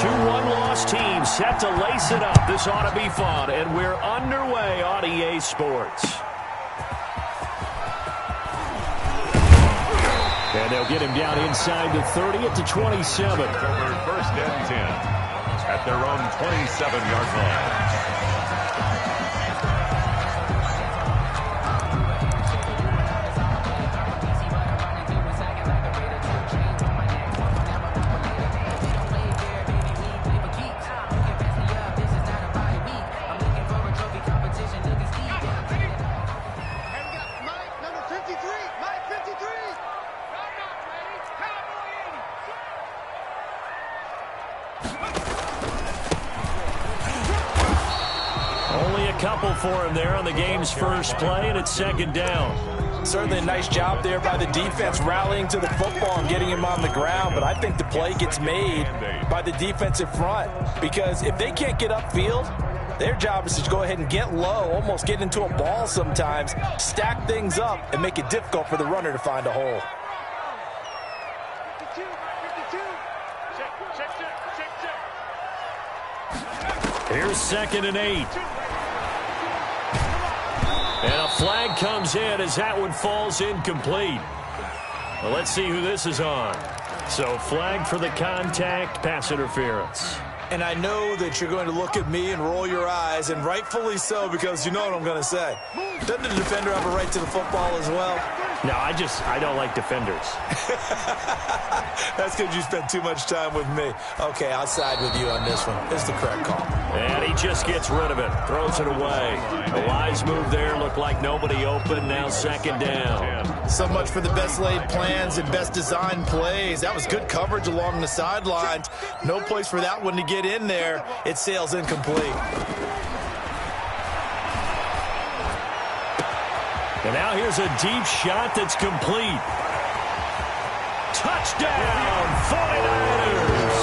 Two one-loss teams set to lace it up. This ought to be fun, and we're underway on EA Sports. And they'll get him down inside the 30 at the 27. Over first and 10 at their own 27-yard line. Couple for him there on the game's first play, and it's second down. Certainly a nice job there by the defense rallying to the football and getting him on the ground, but I think the play gets made by the defensive front because if they can't get upfield, their job is to go ahead and get low, almost get into a ball sometimes, stack things up, and make it difficult for the runner to find a hole. Here's 2nd and 8. And a flag comes in as that one falls incomplete. Well, let's see who this is on. So flag for the contact, pass interference. And I know that you're going to look at me and roll your eyes, and rightfully so, because you know what I'm going to say. Doesn't the defender have a right to the football as well? No, I don't like defenders. That's because you spent too much time with me. Okay, I'll side with you on this one. It's the correct call. And he just gets rid of it, throws it away. A wise move there, looked like nobody open, now second down. So much for the best laid plans and best designed plays. That was good coverage along the sidelines. No place for that one to get in there. It sails incomplete. And now here's a deep shot that's complete. Touchdown, 49ers.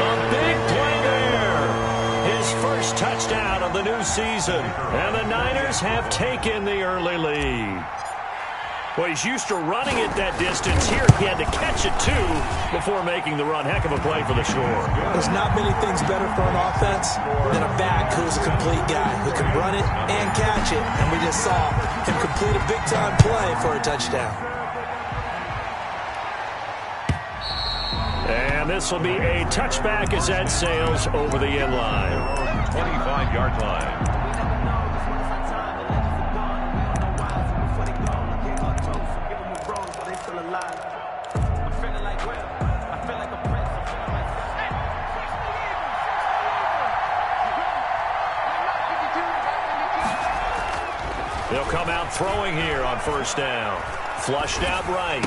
A big play there. His first touchdown of the new season. And the Niners have taken the early lead. Well, he's used to running it that distance. Here he had to catch it, too, before making the run. Heck of a play for the score. There's not many things better for an offense than a back who's a complete guy who can run it and catch it. And we just saw him complete a big-time play for a touchdown. And this will be a touchback as that sails over the end line. 25-yard line. They'll come out throwing here on first down. Flushed out right.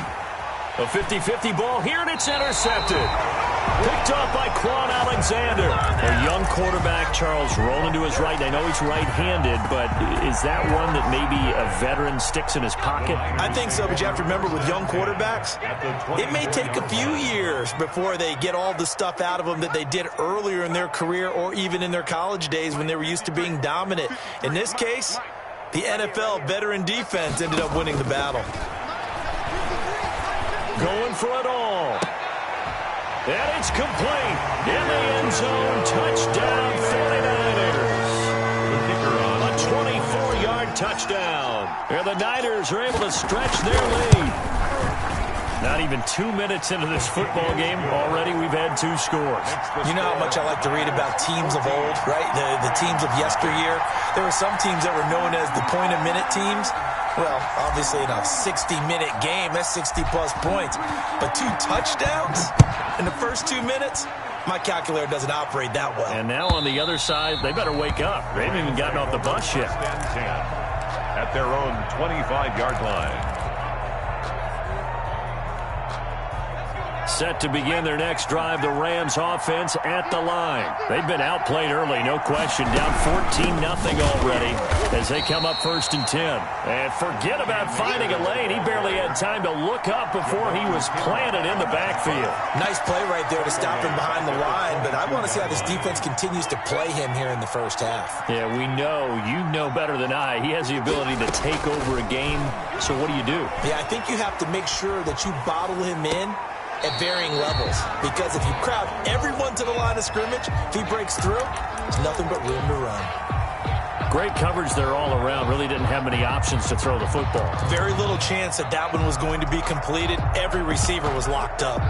A 50-50 ball here, and it's intercepted. Picked up by Quan Alexander. A young quarterback, Charles, rolling to his right. I know he's right-handed, but is that one that maybe a veteran sticks in his pocket? I think so, but you have to remember with young quarterbacks, it may take a few years before they get all the stuff out of them that they did earlier in their career or even in their college days when they were used to being dominant. In this case, the NFL veteran defense ended up winning the battle. Going for it all. And it's complete. In the end zone, touchdown 49ers. A 24-yard touchdown. And the Niners are able to stretch their lead. Not even 2 minutes into this football game, already we've had 2 scores. You know how much I like to read about teams of old, right? The teams of yesteryear. There were some teams that were known as the point-a-minute teams. Well, obviously in a 60-minute game, that's 60-plus points. But 2 touchdowns in the first 2 minutes? My calculator doesn't operate that well. And now on the other side, they better wake up. They haven't even gotten off the bus yet. At their own 25-yard line. Set to begin their next drive, the Rams offense at the line. They've been outplayed early, no question. Down 14-0 already as they come up 1st and 10. And forget about finding a lane. He barely had time to look up before he was planted in the backfield. Nice play right there to stop him behind the line, but I want to see how this defense continues to play him here in the first half. Yeah, we know. You know better than I. He has the ability to take over a game, so what do you do? Yeah, I think you have to make sure that you bottle him in at varying levels. Because if you crowd everyone to the line of scrimmage, if he breaks through, there's nothing but room to run. Great coverage there all around. Really didn't have many options to throw the football. Very little chance that that one was going to be completed. Every receiver was locked up.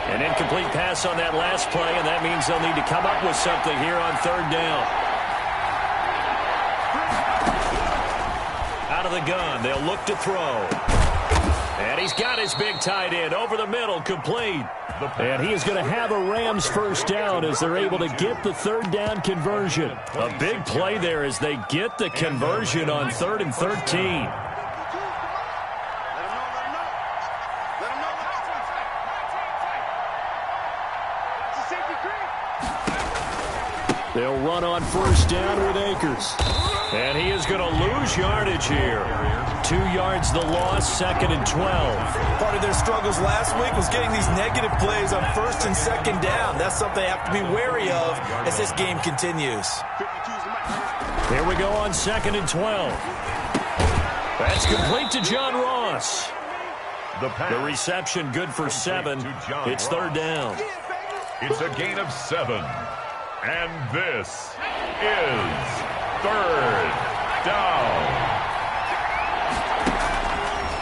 An incomplete pass on that last play, and that means they'll need to come up with something here on third down. Out of the gun, they'll look to throw. And he's got his big tight end over the middle, complete. And he is going to have a Rams first down as they're able to get the third down conversion. A big play there as they get the conversion on 3rd and 13. They'll run on first down with Akers. And he is going to lose yardage here. 2 yards the loss, 2nd and 12. Part of their struggles last week was getting these negative plays on 1st and 2nd down. That's something they have to be wary of as this game continues. Here we go on 2nd and 12. That's complete to John Ross. The reception good for 7. It's 3rd down. It's a gain of 7. And this is 3rd down.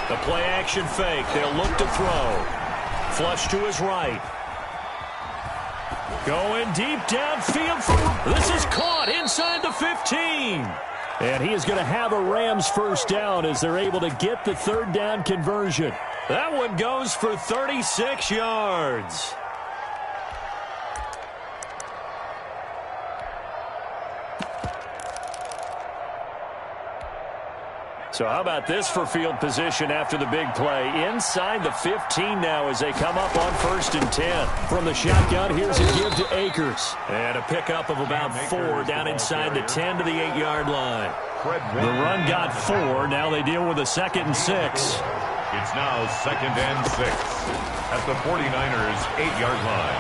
The play-action fake. They'll look to throw. Flush to his right. Going deep downfield. This is caught inside the 15. And he is going to have a Rams first down as they're able to get the third down conversion. That one goes for 36 yards. So how about this for field position after the big play? Inside the 15 now as they come up on 1st and 10. From the shotgun, here's a give to Akers. And a pickup of about 4 down inside the 10 to the 8-yard line. The run got 4. Now they deal with a 2nd and 6. It's now 2nd and 6 at the 49ers' 8-yard line.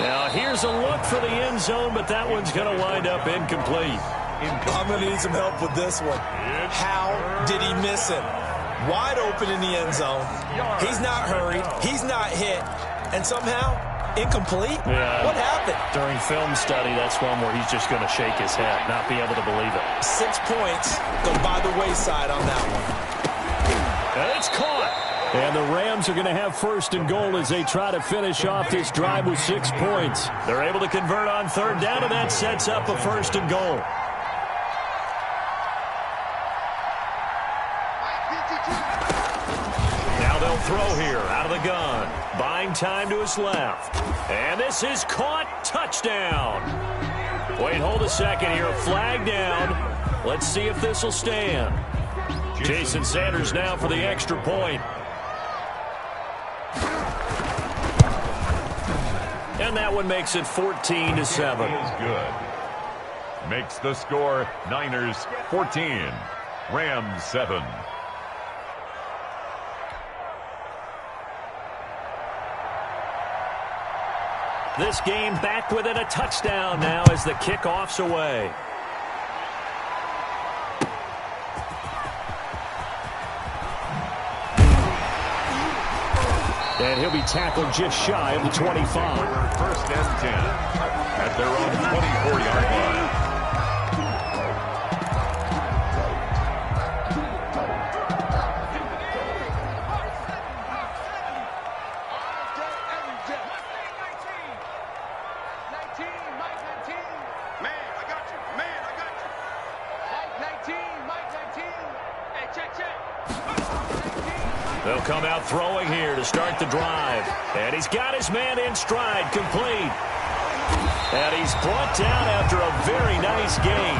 Now here's a look for the end zone, but that one's going to wind up incomplete. I'm going to need some help with this one. How did he miss him? Wide open in the end zone. He's not hurried. He's not hit. And somehow, incomplete? Yeah. What happened? During film study, that's one where he's just going to shake his head, not be able to believe it. 6 points go by the wayside on that one. And it's caught. And the Rams are going to have 1st and goal as they try to finish off this drive with 6 points. They're able to convert on 3rd down, and that sets up a 1st and goal. Throw here out of the gun. Buying time to his left. And this is caught. Touchdown. Wait, hold a second here. Flag down. Let's see if this will stand. Jason Sanders now for the extra point. And that one makes it 14-7. Is good. Makes the score Niners 14, Rams 7. This game back within a touchdown now as the kickoff's away. And he'll be tackled just shy of the 25. 1st and 10 at their own 24-yard line. They'll come out throwing here to start the drive. And he's got his man in stride, complete. And he's brought down after a very nice gain.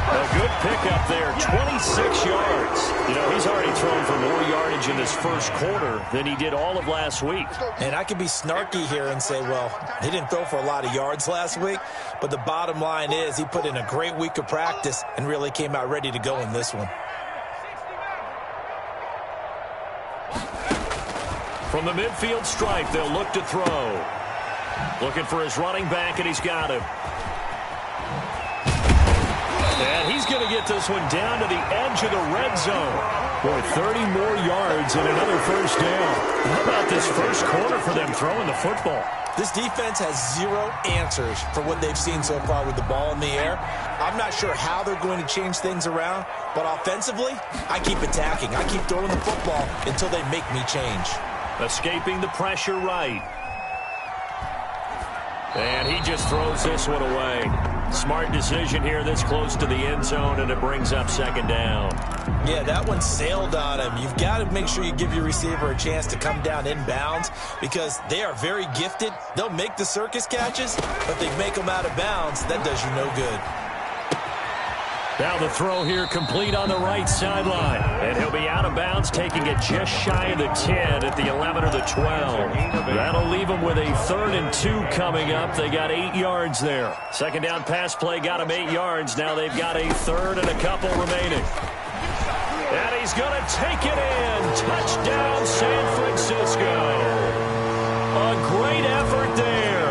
A good pickup there, 26 yards. You know, he's already thrown for more yardage in this first quarter than he did all of last week. And I could be snarky here and say, well, he didn't throw for a lot of yards last week. But the bottom line is he put in a great week of practice and really came out ready to go in this one. From the midfield stripe, they'll look to throw. Looking for his running back, and he's got him. And he's going to get this one down to the edge of the red zone. Boy, 30 more yards and another first down. How about this first quarter for them throwing the football? This defense has zero answers for what they've seen so far with the ball in the air. I'm not sure how they're going to change things around, but offensively, I keep attacking. I keep throwing the football until they make me change. Escaping the pressure right. And he just throws this one away. Smart decision here this close to the end zone, and it brings up second down. Yeah, that one sailed on him. You've got to make sure you give your receiver a chance to come down inbounds because they are very gifted. They'll make the circus catches, but they make them out of bounds. That does you no good. Now the throw here complete on the right sideline. And he'll be out of bounds, taking it just shy of the 10 at the 11 or the 12. That'll leave them with a 3rd and 2 coming up. They got 8 yards there. Second down pass play got them 8 yards. Now they've got a 3rd and a couple remaining. And he's going to take it in. Touchdown, San Francisco. A great effort there.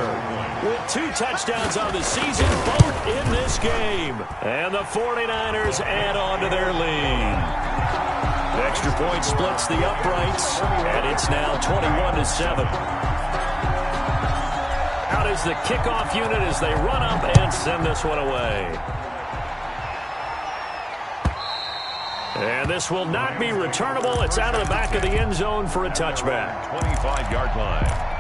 With 2 touchdowns on the season, both in this game. And the 49ers add on to their lead. Extra point splits the uprights, and it's now 21-7. Out is the kickoff unit as they run up and send this one away. And this will not be returnable. It's out of the back of the end zone for a touchback. 25-yard line.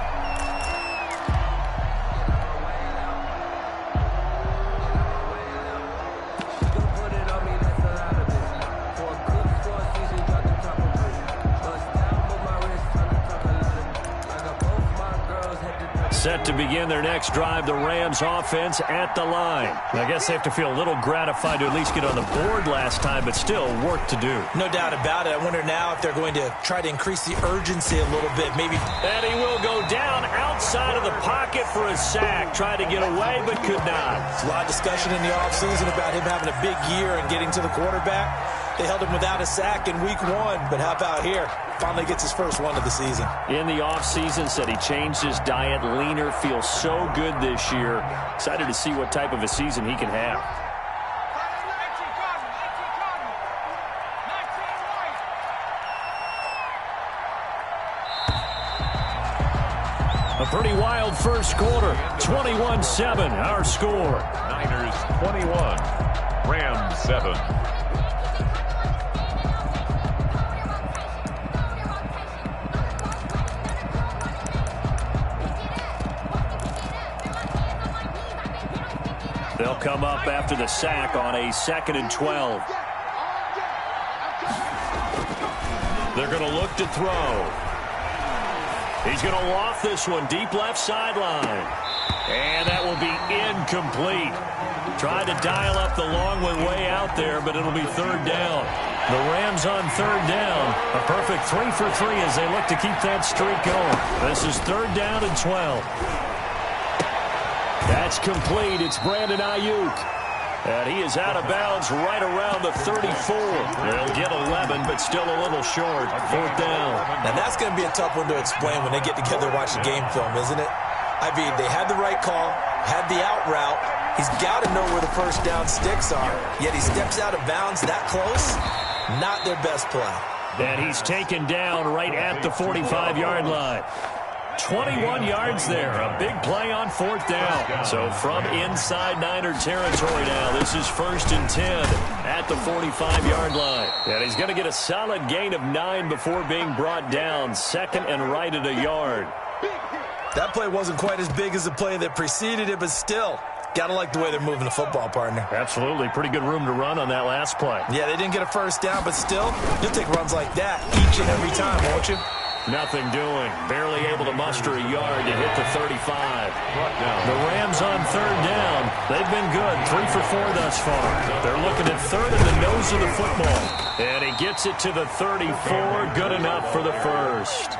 Set to begin their next drive, the Rams offense at the line. I guess they have to feel a little gratified to at least get on the board last time, but still work to do. No doubt about it. I wonder now if they're going to try to increase the urgency a little bit. Maybe. And he will go down outside of the pocket for a sack. Tried to get away, but could not. There's a lot of discussion in the offseason about him having a big year and getting to the quarterback. They held him without a sack in week 1, but how about here? Finally gets his first one of the season. In the offseason, said he changed his diet, leaner, feels so good this year. Excited to see what type of a season he can have. A pretty wild first quarter. 21-7, our score. Niners 21, Rams 7. They'll come up after the sack on a 2nd and 12. They're going to look to throw. He's going to loft this one deep left sideline. And that will be incomplete. Tried to dial up the long one way out there, but it'll be 3rd down. The Rams on 3rd down. A perfect 3 for 3 as they look to keep that streak going. This is 3rd down and 12. That's complete. It's Brandon Ayuk. And he is out of bounds right around the 34. They'll get 11, but still a little short. 4th down. Now, that's going to be a tough one to explain when they get together and watch the game film, isn't it? I mean, they had the right call, had the out route. He's got to know where the first down sticks are. Yet he steps out of bounds that close. Not their best play. And he's taken down right at the 45-yard line. 21 yards there. A big play on 4th down. So from inside Niner territory now, this is 1st and 10 at the 45-yard line. And he's going to get a solid gain of 9 before being brought down. 2nd and right at a yard. That play wasn't quite as big as the play that preceded it, but still, got to like the way they're moving the football, partner. Absolutely. Pretty good room to run on that last play. Yeah, they didn't get a first down, but still, you'll take runs like that each and every time, won't you? Nothing doing. Barely able to muster a yard to hit the 35. The Rams on 3rd down. They've been good. 3 for 4 thus far. They're looking at 3rd in the nose of the football. And he gets it to the 34. Good enough for the first.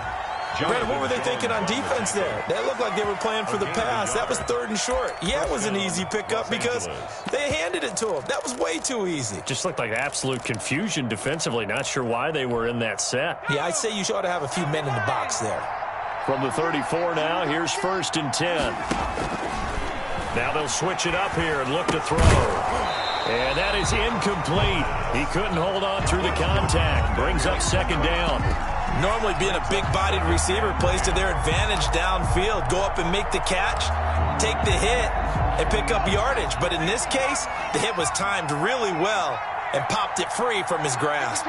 Brandon, what were they thinking on defense there? That looked like they were playing for the pass. That was 3rd and short. Yeah, it was an easy pickup because they handed it to him. That was way too easy. Just looked like absolute confusion defensively. Not sure why they were in that set. Yeah, I'd say you ought to have a few men in the box there. From the 34 now, here's 1st and 10. Now they'll switch it up here and look to throw. And that is incomplete. He couldn't hold on through the contact. Brings up second down. Normally being a big-bodied receiver plays to their advantage downfield. Go up and make the catch, take the hit, and pick up yardage. But in this case, the hit was timed really well and popped it free from his grasp.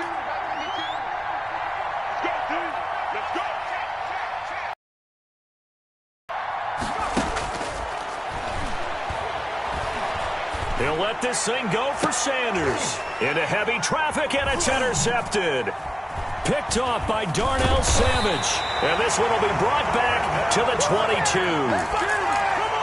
He'll let this thing go for Sanders. Into heavy traffic, and it's intercepted. Picked off by Darnell Savage. And this one will be brought back to the 22.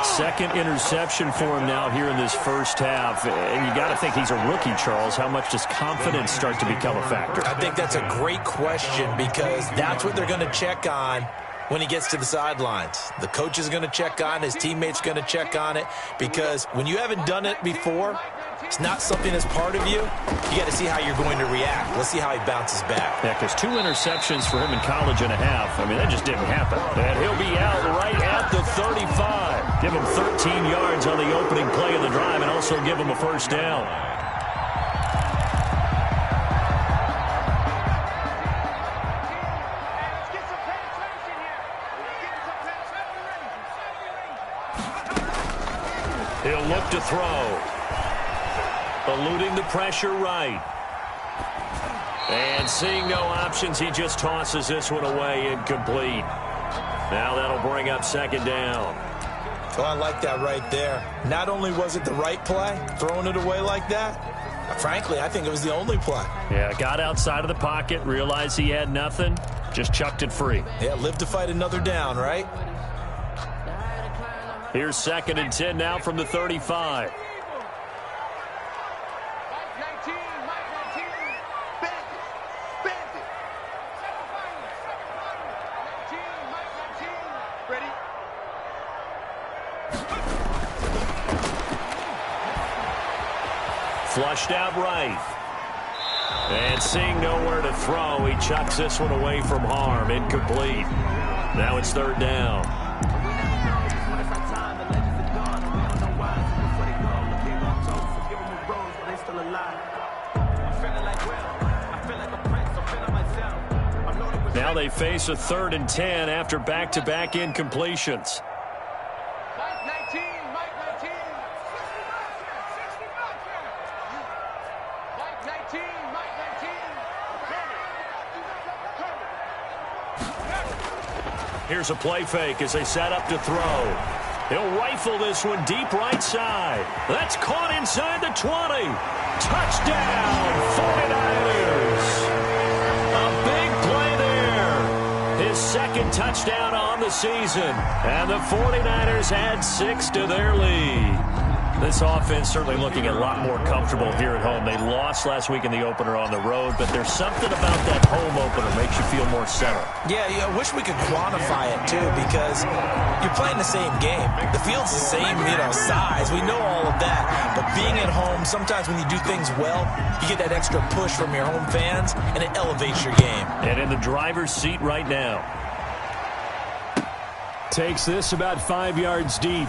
Second interception for him now here in this first half. And you got to think he's a rookie, Charles. How much does confidence start to become a factor? I think that's a great question because that's what they're going to check on when he gets to the sidelines. The coach is going to check on it. His teammates going to check on it because when you haven't done it before, it's not something that's part of you. You got to see how you're going to react. Let's see how he bounces back. Yeah, because 2 interceptions for him in college and a half. I mean, that just didn't happen. And he'll be out right at the 35. Give him 13 yards on the opening play of the drive and also give him a first down. He'll look to throw. Eluding the pressure right. And seeing no options, he just tosses this one away, incomplete. Now that'll bring up second down. Oh, I like that right there. Not only was it the right play, throwing it away like that, frankly, I think it was the only play. Yeah, got outside of the pocket, realized he had nothing, just chucked it free. Yeah, live to fight another down, right? Here's 2nd and 10 now from the 35. Flushed out right. And seeing nowhere to throw, he chucks this one away from harm. Incomplete. Now it's 3rd down. Now they face a 3rd and 10 after back-to-back incompletions. Here's a play fake as they set up to throw. He'll rifle this one deep right side. That's caught inside the 20. Touchdown, 49ers. A big play there. His 2nd touchdown on the season. And the 49ers add 6 to their lead. This offense certainly looking a lot more comfortable here at home. They lost last week in the opener on the road, but there's something about that home opener makes you feel more settled. Yeah, I wish we could quantify it, too, because you're playing the same game. The field's the same, size. We know all of that. But being at home, sometimes when you do things well, you get that extra push from your home fans, and it elevates your game. And in the driver's seat right now. Takes this about 5 yards deep.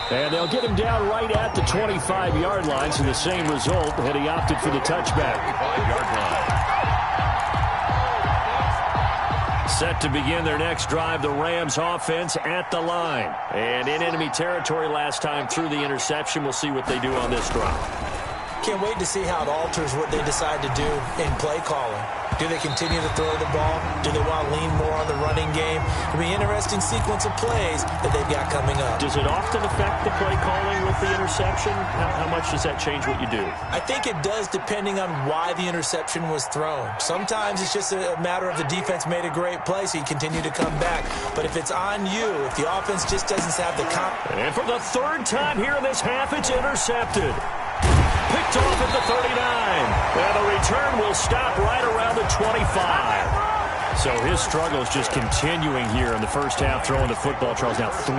And they'll get him down right at the 25-yard line, so the same result had he opted for the touchback. 5-yard line. Set to begin their next drive, the Rams offense at the line. And in enemy territory last time through the interception. We'll see what they do on this drive. Can't wait to see how it alters what they decide to do in play calling. Do they continue to throw the ball? Do they want to lean more on the running game? It'll be an interesting sequence of plays that they've got coming up. Does it often affect the play calling with the interception? How much does that change what you do? I think it does depending on why the interception was thrown. Sometimes it's just a matter of the defense made a great play, so you continue to come back. But if it's on you, if the offense just doesn't have the And for the 3rd time here in this half, it's intercepted. Picked off at the 39. And the return will stop right around the 25. So his struggle is just continuing here in the first half, throwing the football. Charles, now 3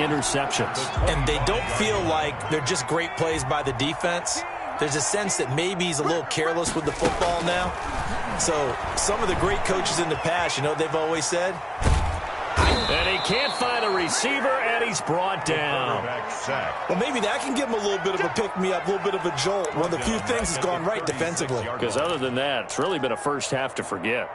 interceptions. And they don't feel like they're just great plays by the defense. There's a sense that maybe he's a little careless with the football now. So some of the great coaches in the past, they've always said, I And he can't find a receiver, and he's brought down. Well, maybe that can give him a little bit of a pick-me-up, a little bit of a jolt. One of the few things that's gone right defensively. Because other than that, it's really been a first half to forget.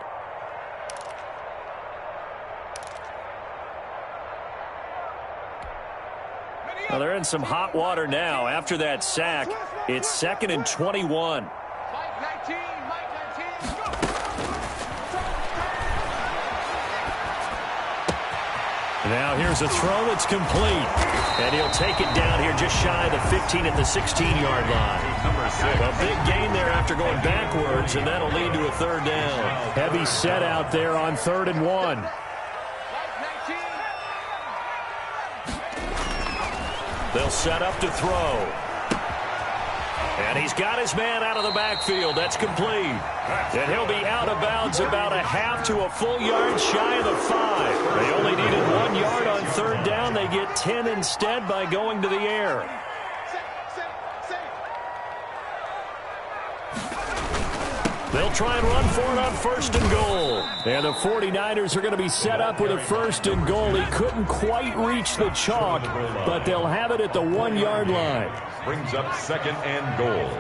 Well, they're in some hot water now. After that sack, it's 2nd and 21. Now here's a throw that's complete. And he'll take it down here just shy of the 15 at the 16-yard line. Number 6. A big gain there after going backwards, and that'll lead to a 3rd down. Heavy set out there on 3rd and 1. They'll set up to throw. And he's got his man out of the backfield. That's complete. And he'll be out of bounds about a half to a full yard shy of the 5. They only needed 1 yard on 3rd down. They get 10 instead by going to the air. They'll try and run for it on 1st and goal. And the 49ers are going to be set up with a 1st and goal. He couldn't quite reach the chalk, but they'll have it at the 1 yard line. Brings up 2nd and goal.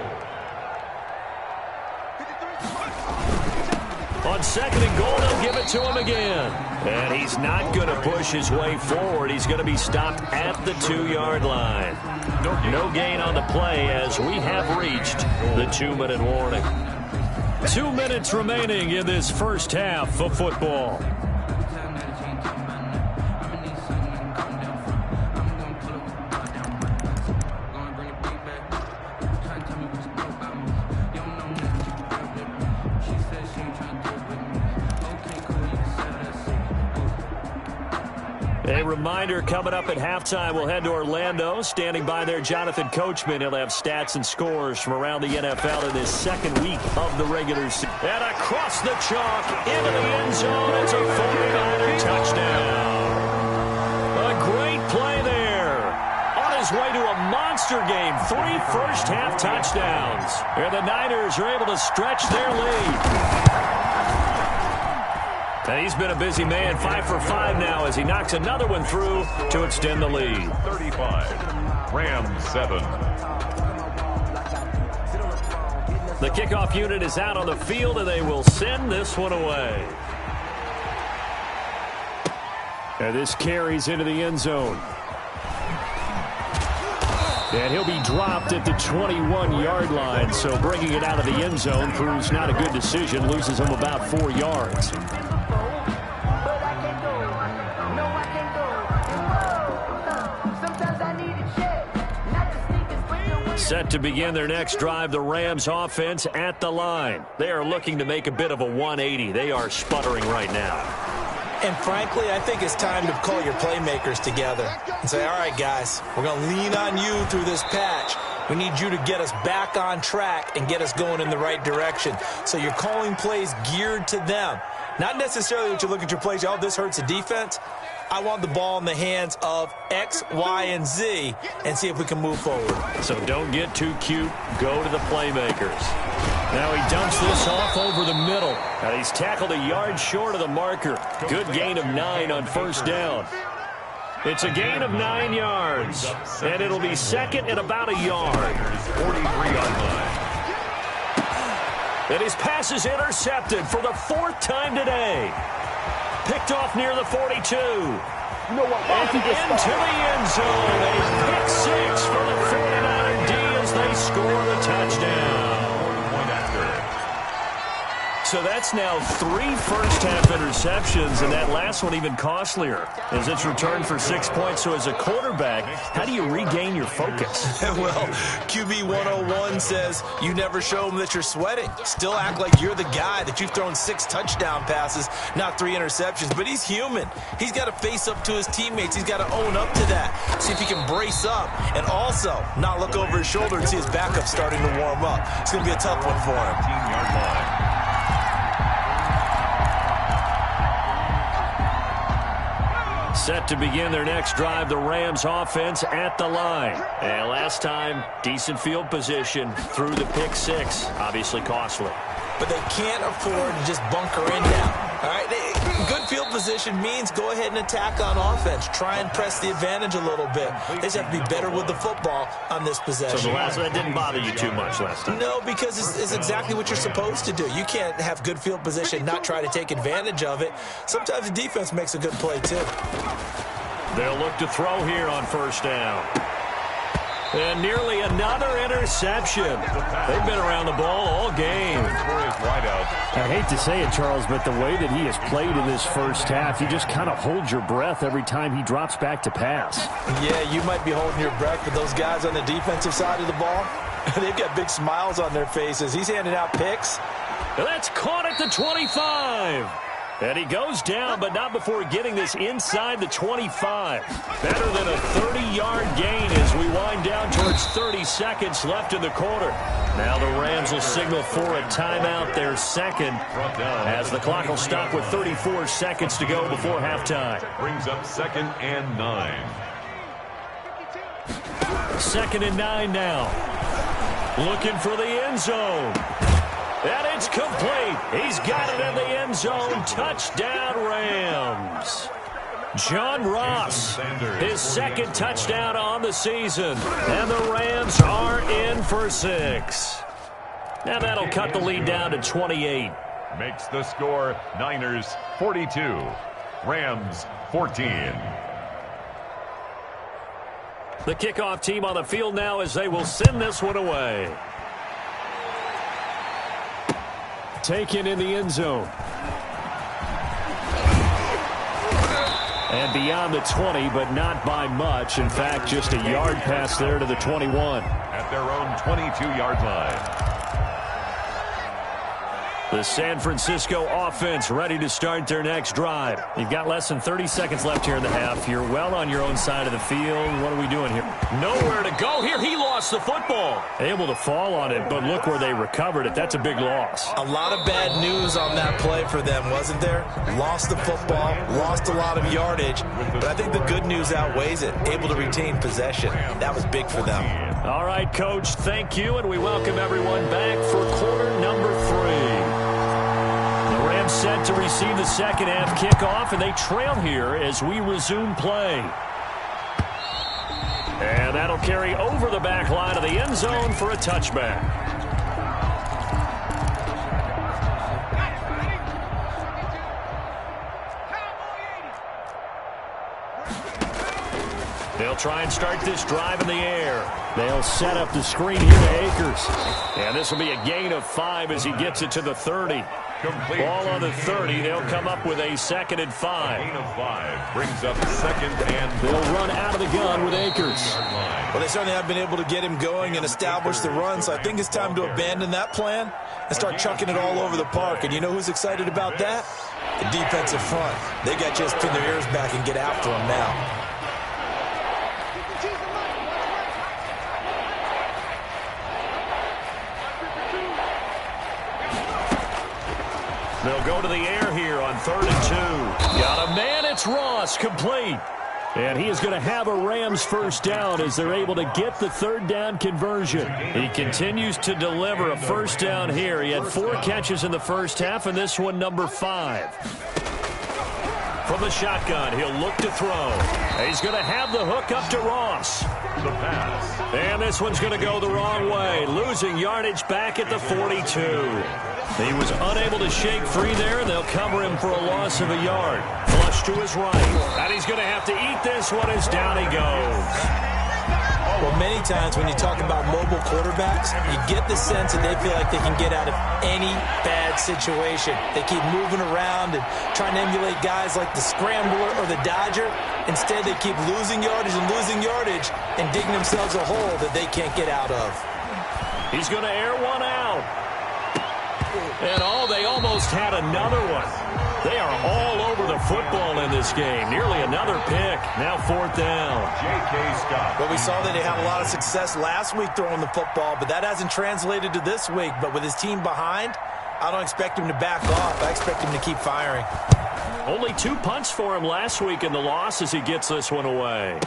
On 2nd and goal, they'll give it to him again. And he's not going to push his way forward. He's going to be stopped at the 2 yard line. No gain on the play as we have reached the 2-minute warning. 2 minutes remaining in this first half of football. A reminder, coming up at halftime, we'll head to Orlando. Standing by there, Jonathan Coachman. He'll have stats and scores from around the NFL in this 2nd week of the regular season. And across the chalk, into the end zone. It's a 49er touchdown. A great play there. On his way to a monster game. 3 first-half touchdowns. And the Niners are able to stretch their lead. And he's been a busy man, 5 for 5 now as he knocks another one through to extend the lead. 35, Rams 7. The kickoff unit is out on the field, and they will send this one away. And this carries into the end zone. And he'll be dropped at the 21-yard line, so bringing it out of the end zone proves not a good decision, loses him about 4 yards. Set to begin their next drive, the Rams offense at the line. They are looking to make a bit of a 180. They are sputtering right now. And frankly, I think it's time to call your playmakers together and say, all right, guys, we're going to lean on you through this patch. We need you to get us back on track and get us going in the right direction. So you're calling plays geared to them. Not necessarily that you look at your plays, oh, this hurts the defense. I want the ball in the hands of X, Y, and Z and see if we can move forward. So don't get too cute. Go to the playmakers. Now he dumps this off over the middle. And he's tackled a yard short of the marker. Good gain of 9 on 1st down. It's a gain of 9 yards. And it'll be 2nd and about a yard. 43-yard line. And his pass is intercepted for the 4th time today. Picked off near the 42. And into the end zone. A pick 6 for the 49er D as they score the touchdown. So that's now 3 first-half interceptions, and that last one even costlier as it's returned for 6 points. So as a quarterback, how do you regain your focus? Well, QB 101 says you never show them that you're sweating. Still act like you're the guy, that you've thrown 6 touchdown passes, not 3 interceptions. But he's human. He's got to face up to his teammates. He's got to own up to that. See if he can brace up and also not look over his shoulder and see his backup starting to warm up. It's going to be a tough one for him. 15-yard line. Set to begin their next drive, the Rams offense at the line. And last time, decent field position through the pick 6. Obviously costly. But they can't afford to just bunker in now. All right, good field position means go ahead and attack on offense. Try and press the advantage a little bit. They just have to be better with the football on this possession. So that didn't bother you too much last time? No, because it's exactly what you're supposed to do. You can't have good field position, not try to take advantage of it. Sometimes the defense makes a good play, too. They'll look to throw here on first down. And nearly another interception. They've been around the ball all game. I hate to say it, Charles, but the way that he has played in this first half, you just kind of hold your breath every time he drops back to pass. Yeah, you might be holding your breath, but those guys on the defensive side of the ball, they've got big smiles on their faces. He's handing out picks. That's caught at the 25. And he goes down, but not before getting this inside the 25. Better than a 30-yard gain as we wind down towards 30 seconds left in the quarter. Now the Rams will signal for a timeout, their second, as the clock will stop with 34 seconds to go before halftime. Brings up 2nd and 9. 2nd and 9 now. Looking for the end zone. And it's complete. He's got it in the end zone. Touchdown, Rams. John Ross, his second touchdown on the season. And the Rams are in for 6. Now that'll cut the lead down to 28. Makes the score Niners 42, Rams 14. The kickoff team on the field now as they will send this one away. Taken in the end zone. And beyond the 20, but not by much. In fact, just a yard pass there to the 21. At their own 22-yard line. The San Francisco offense ready to start their next drive. You've got less than 30 seconds left here in the half. You're well on your own side of the field. What are we doing here? Nowhere to go here. He lost the football. Able to fall on it, but look where they recovered it. That's a big loss. A lot of bad news on that play for them, wasn't there? Lost the football, lost a lot of yardage, but I think the good news outweighs it. Able to retain possession. That was big for them. All right, Coach, thank you, and we welcome everyone back for quarter number 3. The Rams set to receive the second half kickoff, and they trail here as we resume play. And that'll carry over the back line of the end zone for a touchback. They'll try and start this drive in the air. They'll set up the screen here to Akers. And this will be a gain of 5 as he gets it to the 30. Complete. Ball on the 30. They'll come up with a 2nd and 5. Gain of 5 brings up 2nd and They'll run out of the gun with Akers. Well, they certainly have been able to get him going and establish the run, so I think it's time to abandon that plan and start chucking it all over the park. And you know who's excited about that? The defensive front. They got to just pin their ears back and get after him now. They'll go to the air here on 3rd and 2. Got a man, it's Ross, complete. And he is going to have a Rams first down as they're able to get the 3rd down conversion. He continues to deliver a first down here. He had 4 catches in the first half, and this one number 5. From the shotgun, he'll look to throw. He's going to have the hook up to Ross. the pass. And this one's going to go the wrong way, losing yardage back at the 42. He was unable to shake free there, and they'll cover him for a loss of a yard. Flush to his right, and he's going to have to eat this one as down he goes. Well, many times when you talk about mobile quarterbacks, you get the sense that they feel like they can get out of any bad situation. They keep moving around and trying to emulate guys like the Scrambler or the Dodger. Instead, they keep losing yardage and digging themselves a hole that they can't get out of. He's going to air one out. And they almost had another one. They are all over the football in this game. Nearly another pick. Now 4th down. J.K. Scott. Well, we saw that they had a lot of success last week throwing the football, but that hasn't translated to this week. But with his team behind, I don't expect him to back off. I expect him to keep firing. Only 2 punts for him last week in the loss as he gets this one away.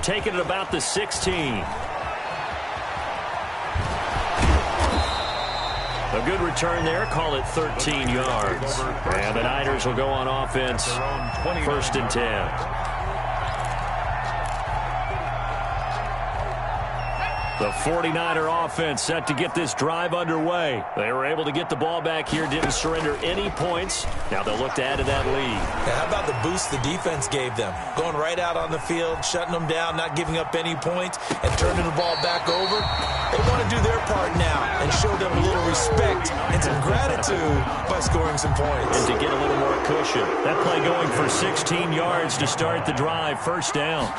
Taking it about the 16. A good return there. Call it 13 yards. And the Niners will go on offense. 1st and 10. The 49er offense set to get this drive underway. They were able to get the ball back here, didn't surrender any points. Now they'll look to add to that lead. Now, how about the boost the defense gave them? Going right out on the field, shutting them down, not giving up any points, and turning the ball back over. They want to do their part now and show them a little respect and some gratitude by scoring some points. And to get a little more cushion. That play going for 16 yards to start the drive. 1st down.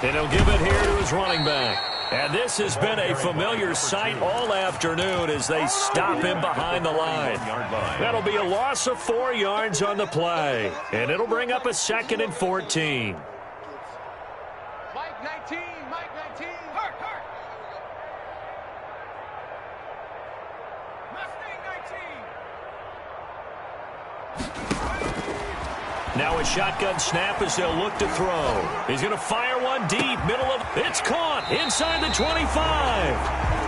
And he'll give it here to his running back. And this has been a familiar sight all afternoon as they stop him behind the line. That'll be a loss of 4 yards on the play. And it'll bring up a 2nd and 14. Mike 19, Mike 19. Hurt. Mustang 19. Now a shotgun snap as they'll look to throw. He's going to fire one deep, middle of... It's caught inside the 25.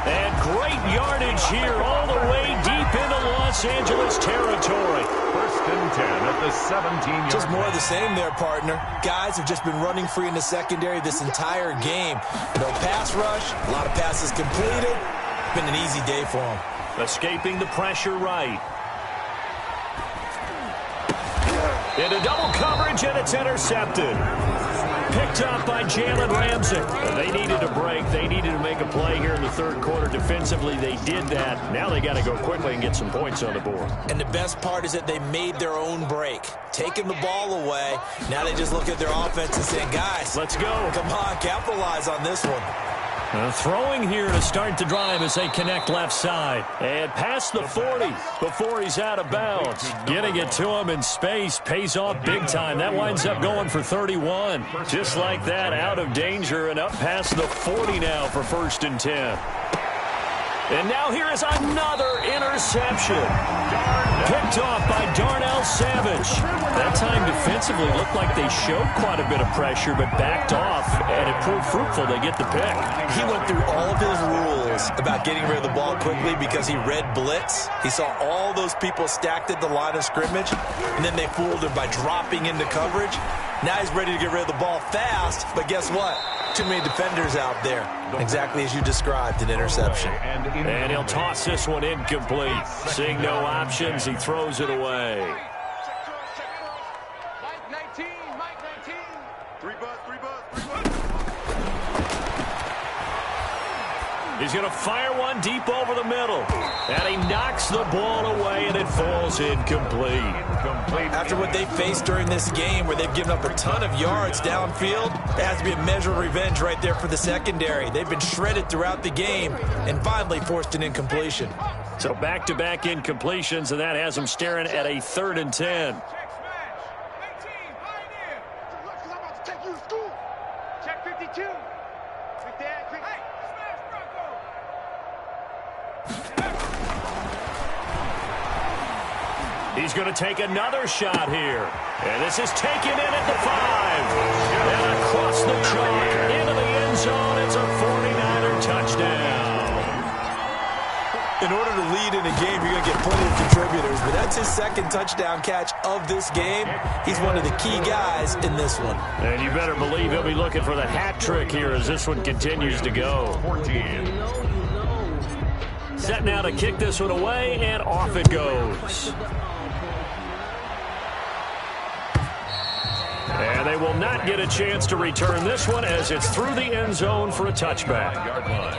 And great yardage here all the way deep into Los Angeles territory. 1st and 10 at the 17-yard. Just more of the same there, partner. Guys have just been running free in the secondary this entire game. No pass rush, a lot of passes completed. Been an easy day for them. Escaping the pressure right. Into double coverage, and it's intercepted. Picked up by Jalen Ramsey. They needed a break. They needed to make a play here in the 3rd quarter. Defensively, they did that. Now they got to go quickly and get some points on the board. And the best part is that they made their own break. Taking the ball away. Now they just look at their offense and say, guys, let's go. Come on, capitalize on this one. Throwing here to start the drive as they connect left side. And past the 40 before he's out of bounds. Getting it to him in space pays off big time. That winds up going for 31. Just like that, out of danger and up past the 40 now for 1st and 10. And now here is another interception. Picked off by Darnell Savage. That time defensively looked like they showed quite a bit of pressure, but backed off, and it proved fruitful. They get the pick. He went through all of his rules about getting rid of the ball quickly because he read blitz. He saw all those people stacked at the line of scrimmage, and then they fooled him by dropping into coverage. Now he's ready to get rid of the ball fast, but guess what? Too many defenders out there. Exactly as you described, an interception. And he'll toss this one incomplete. Seeing no options, he throws it away. Mike 19, Mike 19. 3 bus. He's going to fire one deep over the middle. And he knocks the ball away, and it falls incomplete. After what they faced during this game where they've given up a ton of yards downfield, it has to be a measure of revenge right there for the secondary. They've been shredded throughout the game and finally forced an incompletion. So back-to-back incompletions, and that has them staring at a 3rd and 10. Check smash. 18, Pioneer. Look, because I'm about to take you to school. Check 52. Quick dad, quick. Hey, smash Bronco. He's going to take another shot here. And this is taken in at the 5. And across the chalk into the end zone. It's a 49er touchdown. In order to lead in a game, you're going to get plenty of contributors, but that's his 2nd touchdown catch of this game. He's one of the key guys in this one. And you better believe he'll be looking for the hat trick here as this one continues to go. 14. Set now to kick this one away, and off it goes. And they will not get a chance to return this one as it's through the end zone for a touchback. Yard line.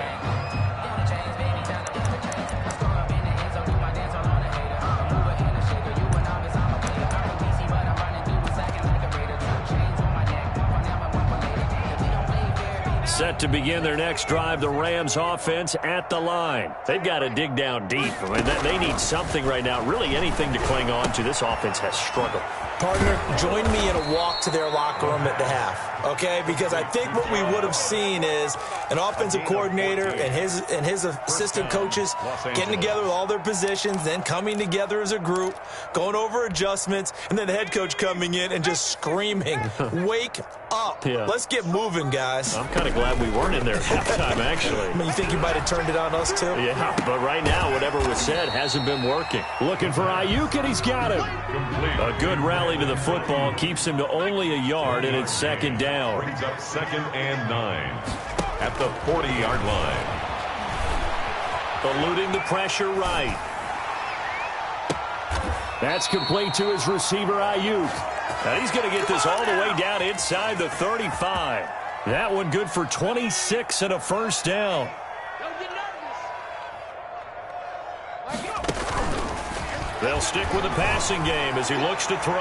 Set to begin their next drive, the Rams offense at the line. They've got to dig down deep. I mean, they need something right now, really anything to cling on to. This offense has struggled. Partner, join me in a walk to their locker room at the half, okay? Because I think what we would have seen is an offensive coordinator and his assistant coaches getting together with all their positions, then coming together as a group, going over adjustments, and then the head coach coming in and just screaming, wake up. Yeah. Let's get moving, guys. I'm kind of glad we weren't in there at halftime, actually. I mean, you think you might have turned it on us, too? Yeah, but right now, whatever was said hasn't been working. Looking for Ayuk, and he's got him. A good rally to the football keeps him to only a yard, and it's second down. Brings up 2nd and 9 at the 40-yard line. Eluding the pressure right. That's complete to his receiver, Ayuk. And he's going to get this all the way down inside the 35. That one good for 26 and a first down. They'll stick with the passing game as he looks to throw.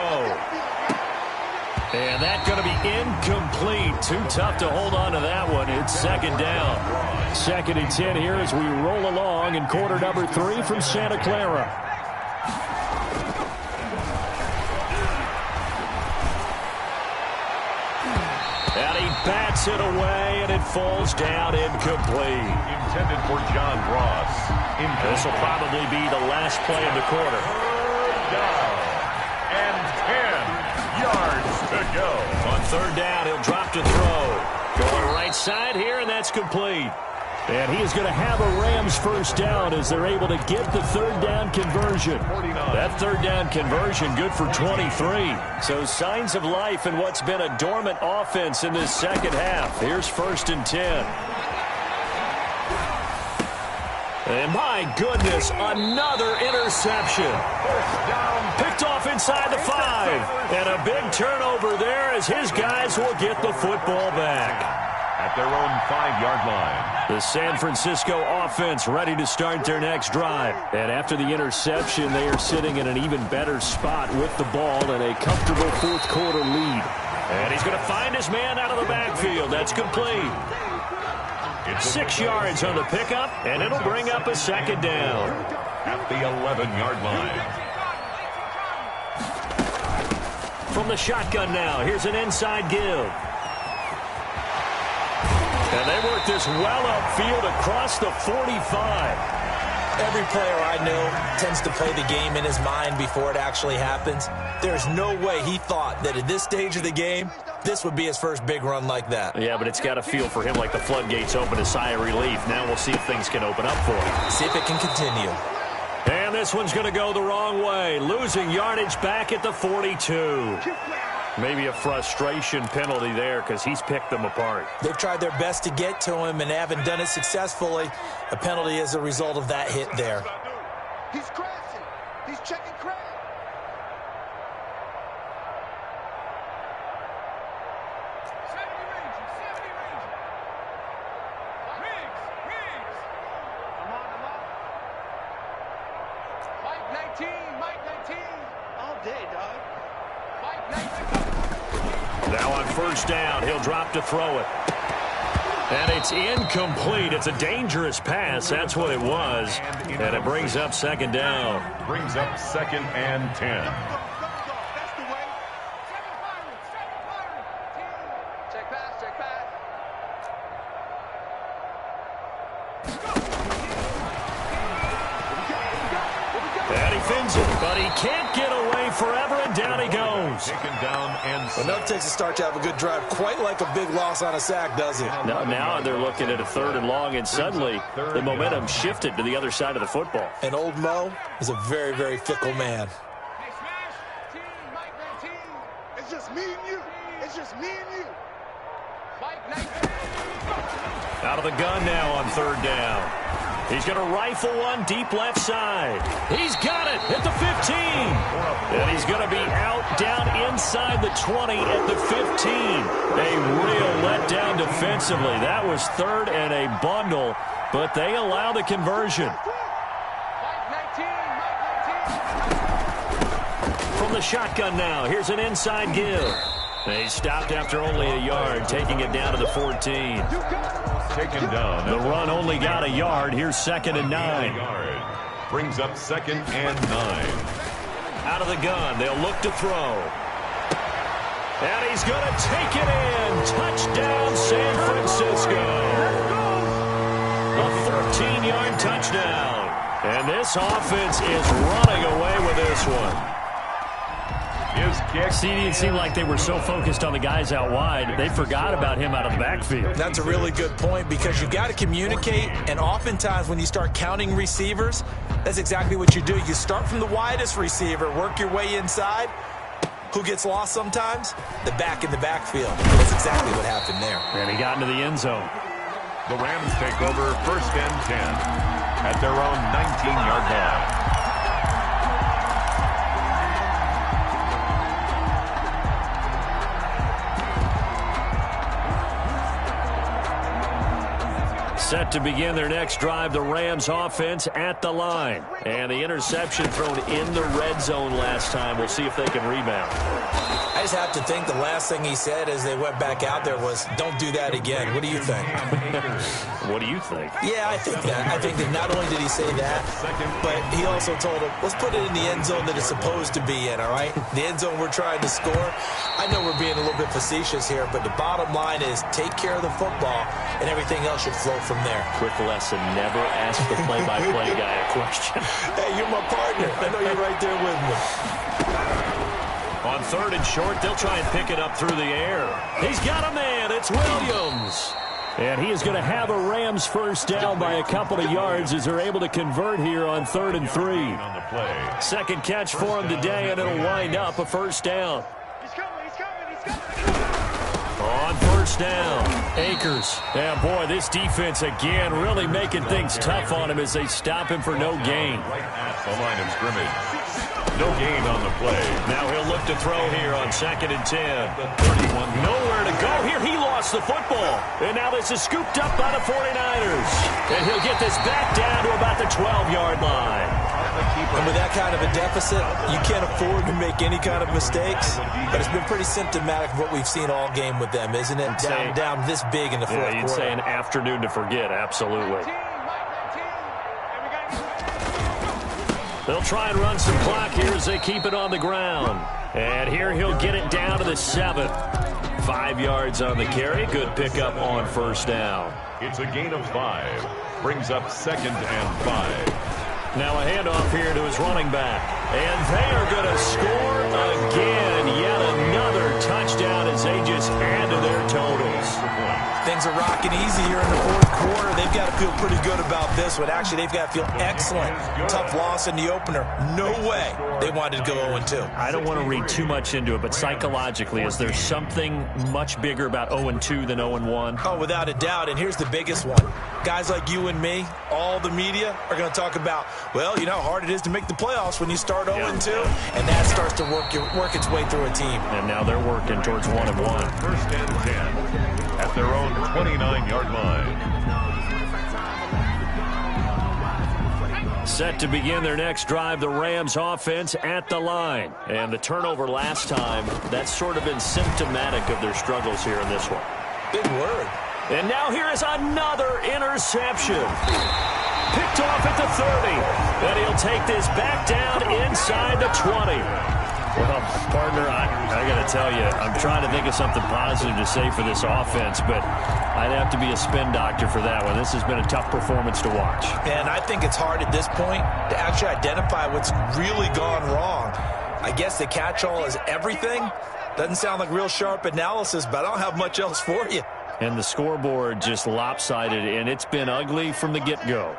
And that's going to be incomplete. Too tough to hold on to that one. It's second down. 2nd and 10 here as we roll along in quarter number 3 from Santa Clara. And he bats it away, and it falls down incomplete. Intended for John Ross. This will probably be the last play of the quarter. Down. And 10 yards to go. On 3rd down, he'll drop to throw. Going right side here, and that's complete. And he is going to have a Rams first down as they're able to get the 3rd down conversion. That 3rd down conversion good for 23. So signs of life in what's been a dormant offense in this second half. Here's 1st and 10. And my goodness, another interception. Picked off inside the 5. And a big turnover there as his guys will get the football back. At their own 5-yard line. The San Francisco offense ready to start their next drive. And after the interception, they are sitting in an even better spot with the ball and a comfortable 4th quarter lead. And he's going to find his man out of the backfield. That's complete. 6 yards on the pickup, and it'll bring up a 2nd down. At the 11-yard line. From the shotgun now, here's an inside give. And they work this well upfield across the 45. Every player I know tends to play the game in his mind before it actually happens. There's no way he thought that at this stage of the game, this would be his first big run like that. Yeah, but it's got to feel for him like the floodgates open, a sigh of relief. Now we'll see if things can open up for him. See if it can continue. And this one's going to go the wrong way. Losing yardage back at the 42. Maybe a frustration penalty there because he's picked them apart. They've tried their best to get to him and haven't done it successfully. A penalty as a result of that hit there. He's crashing. He's checking crash. Now on 1st down, he'll drop to throw it. And it's incomplete. It's a dangerous pass. That's what it was. And it brings up 2nd down. Brings up 2nd and 10. That's the way. Check pass, check pass. And he fins it, but he can't get away forever, and down he goes. Taken down and Enough takes a start to have a good drive. Quite like a big loss on a sack, does it? Now they're looking at a 3rd and long, and suddenly the momentum shifted to the other side of the football. And old Mo is a very, very fickle man. Hey, smash. Team, Mike 19. It's just me and you. It's just me and you. Mike 19. Out of the gun now on 3rd down. He's going to rifle one deep left side. He's got it at the 15. And he's going to be out down inside the 20 at the 15. A real letdown defensively. That was 3rd and a bundle, but they allow the conversion. Mike 19. From the shotgun now, here's an inside give. They stopped after only a yard, taking it down to the 14. taken down. The run only got a yard. Here's 2nd and 9. Brings up 2nd and 9. Out of the gun. They'll look to throw. And he's going to take it in. Touchdown, San Francisco. A 13-yard touchdown. And this offense is running away with this one. See, it didn't seem like they were so focused on the guys out wide, they forgot about him out of the backfield. That's a really good point because you've got to communicate, and oftentimes when you start counting receivers, that's exactly what you do. You start from the widest receiver, work your way inside. Who gets lost sometimes? The back in the backfield. That's exactly what happened there. And he got into the end zone. The Rams take over 1st and 10 at their own 19-yard line. Set to begin their next drive, the Rams offense at the line. And the interception thrown in the red zone last time. We'll see if they can rebound. I just have to think the last thing he said as they went back out there was, don't do that again. What do you think? What do you think? Yeah, I think that. I think that not only did he say that, but he also told him, let's put it in the end zone that it's supposed to be in, all right? The end zone we're trying to score. I know we're being a little bit facetious here, but the bottom line is take care of the football, and everything else should flow from there. Quick lesson, never ask the play-by-play guy a question. Hey, you're my partner. I know you're right there with me. On 3rd and short, they'll try and pick it up through the air. He's got a man. It's Williams. And he is going to have a Rams first down by a couple of yards as they're able to convert here on 3rd and 3. On the play. Second catch for him today, and it'll wind up a first down. He's coming, he's coming, he's coming. On first down, Akers. Yeah, boy, this defense again really making things tough on him as they stop him for no gain. Right at the line of scrimmage. No gain on the play. Now he'll look to throw here on 2nd and 10. Nowhere to go here. He lost the football. And now this is scooped up by the 49ers. And he'll get this back down to about the 12-yard line. And with that kind of a deficit, you can't afford to make any kind of mistakes. But it's been pretty symptomatic of what we've seen all game with them, isn't it? Down this big in the fourth quarter. You'd say an afternoon to forget, absolutely. They'll try and run some clock here as they keep it on the ground. And here he'll get it down to the 7. 5 yards on the carry. Good pickup on first down. It's a gain of 5. Brings up 2nd and 5. Now a handoff here to his running back. And they are going to score again. Yet another touchdown as they just add to their totals. Things are rocking easy here in the fourth quarter. They've got to feel pretty good about this one. Actually, they've got to feel excellent. Tough loss in the opener. No way they wanted to go 0-2. I don't want to read too much into it, but psychologically, is there something much bigger about 0-2 than 0-1? Oh, without a doubt. And here's the biggest one. Guys like you and me, all the media, are going to talk about, well, you know how hard it is to make the playoffs when you start 0-2, and that starts to work its way through a team. And now they're working towards 1-1. 1st and 10 at their own 29-yard line. Set to begin their next drive, the Rams offense at the line. And the turnover last time, that's sort of been symptomatic of their struggles here in this one. Big word. And now here is another interception. Picked off at the 30. And he'll take this back down inside the 20. Well, partner, I got to tell you, I'm trying to think of something positive to say for this offense, but I'd have to be a spin doctor for that one. This has been a tough performance to watch. And I think it's hard at this point to actually identify what's really gone wrong. I guess the catch-all is everything. Doesn't sound like real sharp analysis, but I don't have much else for you. And the scoreboard just lopsided, and it's been ugly from the get-go.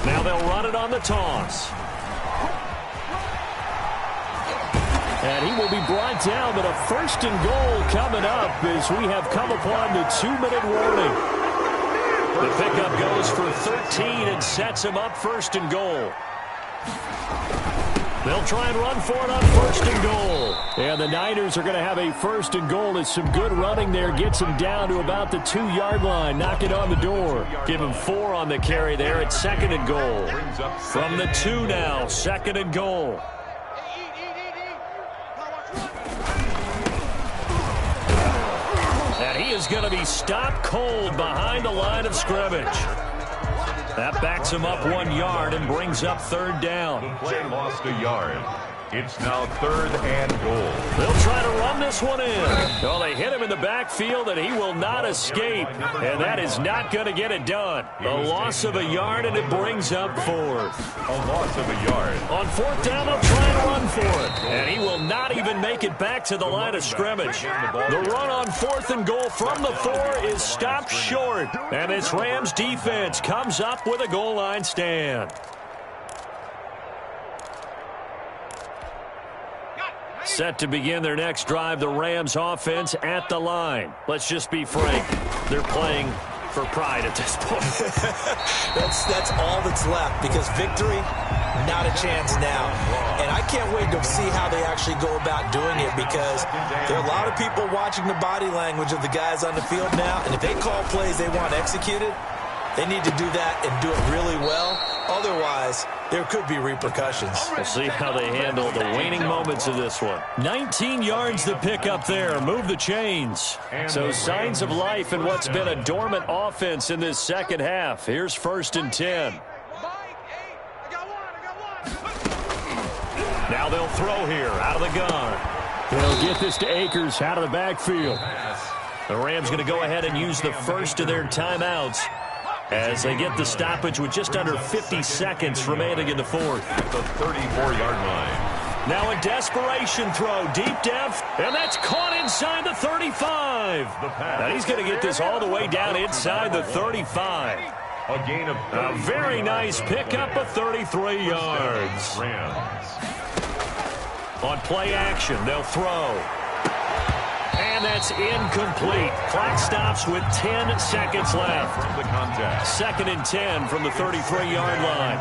Now they'll run it on the toss. And he will be brought down, but a 1st and goal coming up as we have come upon the 2-minute warning. The pickup goes for 13 and sets him up 1st and goal. They'll try and run for it on 1st and goal. And the Niners are going to have a 1st and goal as some good running there gets him down to about the 2-yard line. Knock it on the door. Give him 4 on the carry there at 2nd and goal. From the 2 now, 2nd and goal. And he is going to be stopped cold behind the line of scrimmage. That backs him up 1 yard and brings up 3rd down. The play lost a yard. It's now 3rd and goal. They'll try to run this one in. Oh, they hit him in the backfield, and he will not escape. And that is not going to get it done. A loss of a yard, and it brings up 4th. A loss of a yard. On 4th down, they'll try and run for it. And he will not even make it back to the line of scrimmage. The run on 4th and goal from the 4 is stopped short. And this Rams defense comes up with a goal line stand. Set to begin their next drive, the Rams offense at the line. Let's just be frank. They're playing for pride at this point. That's all that's left, because victory, not a chance now. And I can't wait to see how they actually go about doing it, because there are a lot of people watching the body language of the guys on the field now, and if they call plays they want executed, they need to do that and do it really well. Otherwise, there could be repercussions. We'll see how they handle the waning moments of this one. 19 yards to pick up there. Move the chains. So signs of life in what's been a dormant offense in this second half. Here's 1st and 10. Now they'll throw here out of the gun. They'll get this to Akers out of the backfield. The Rams going to go ahead and use the first of their timeouts as they get the stoppage with just under 50 seconds remaining in the 4th. At the 34-yard line. Now a desperation throw deep down, and that's caught inside the 35. Now he's going to get this all the way down inside the 35. A gain of a very nice pickup of 33 yards. Rams. On play action, they'll throw. And that's incomplete. Clock stops with 10 seconds left. From the contact. 2nd and 10 from the 33-yard line.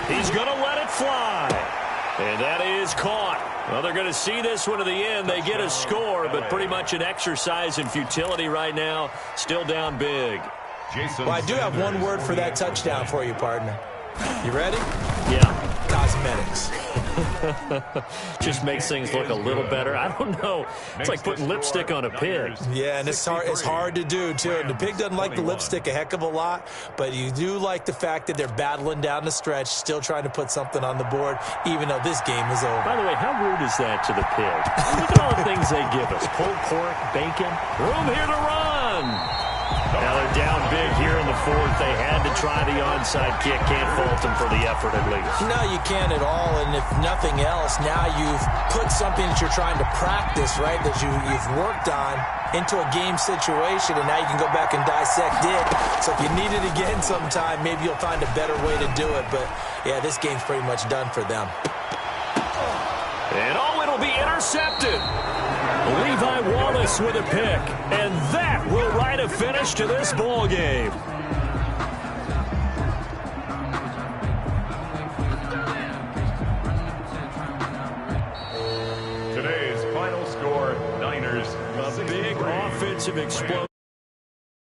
He's going to let it fly. And that is caught. Well, they're going to see this one to the end. They get a score, but pretty much an exercise in futility right now. Still down big. Well, I do have one word for that touchdown for you, partner. You ready? Yeah. Cosmetics. Just makes things look a little better. I don't know. It's like putting lipstick on a pig. Yeah, and it's hard to do, too. And the pig doesn't like the lipstick a heck of a lot, but you do like the fact that they're battling down the stretch, still trying to put something on the board, even though this game is over. By the way, how rude is that to the pig? Look at all the things they give us. Pulled pork, bacon. Room here to run. Now they're down big here in the 4th. They had to try the onside kick. Can't fault them for the effort at least. No, you can't at all. And if nothing else, now you've put something that you're trying to practice, right, that you've worked on into a game situation, and now you can go back and dissect it. So if you need it again sometime, maybe you'll find a better way to do it. But, yeah, this game's pretty much done for them. And, it'll be intercepted. Levi Wallace with a pick, and that will write a finish to this ball game. Today's final score, Niners. A big offensive explosion.